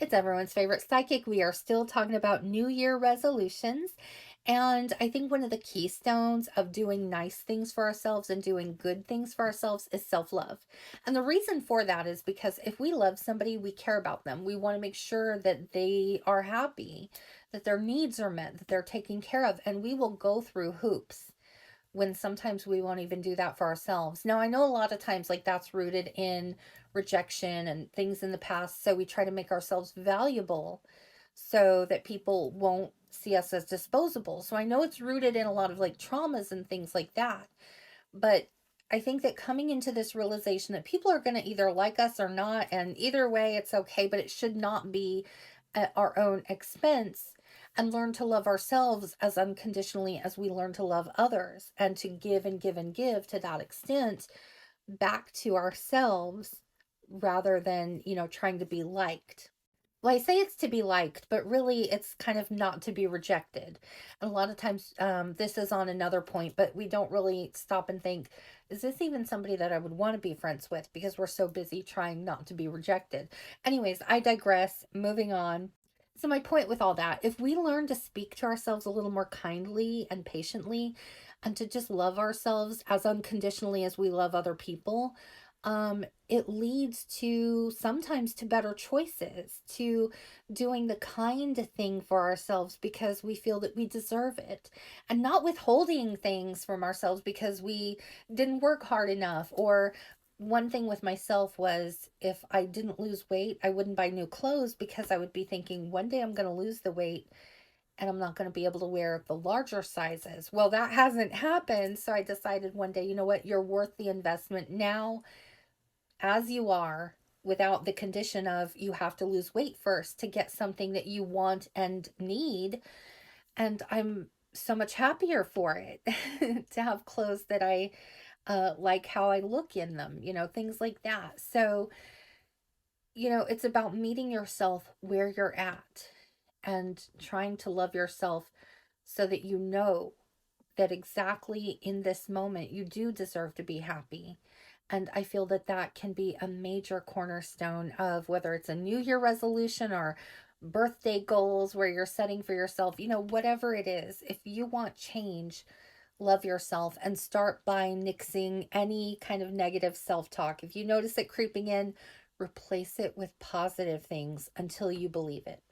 It's everyone's favorite psychic. We are still talking about New Year resolutions. And I think one of the keystones of doing nice things for ourselves and doing good things for ourselves is self love. And the reason for that is because if we love somebody, we care about them. We want to make sure that they are happy, that their needs are met, that they're taken care of. And we will go through hoops when sometimes we won't even do that for ourselves. Now, I know a lot of times like that's rooted in rejection and things in the past, so we try to make ourselves valuable so that people won't see us as disposable. So I know it's rooted in a lot of like traumas and things like that. But I think that coming into this realization that people are going to either like us or not, and either way it's okay, but it should not be at our own expense, and learn to love ourselves as unconditionally as we learn to love others, and to give and give and give to that extent back to ourselves rather than, trying to be liked. Well, I say it's to be liked, but really it's kind of not to be rejected. And a lot of times, this is on another point, but we don't really stop and think, is this even somebody that I would want to be friends with? Because we're so busy trying not to be rejected. Anyways, I digress. Moving on. So, my point with all that, if we learn to speak to ourselves a little more kindly and patiently, and to just love ourselves as unconditionally as we love other people, it leads to sometimes to better choices, to doing the kind thing for ourselves because we feel that we deserve it, and not withholding things from ourselves because we didn't work hard enough. Or one thing with myself was if I didn't lose weight, I wouldn't buy new clothes because I would be thinking one day I'm going to lose the weight and I'm not going to be able to wear the larger sizes. Well, that hasn't happened. So I decided one day, you know what, you're worth the investment now as you are, without the condition of you have to lose weight first to get something that you want and need. And I'm so much happier for it to have clothes that I like how I look in them, things like that. So, it's about meeting yourself where you're at and trying to love yourself so that you know that exactly in this moment you do deserve to be happy. And I feel that that can be a major cornerstone of whether it's a New Year resolution or birthday goals where you're setting for yourself, whatever it is. If you want change, love yourself and start by nixing any kind of negative self talk. If you notice it creeping in, replace it with positive things until you believe it.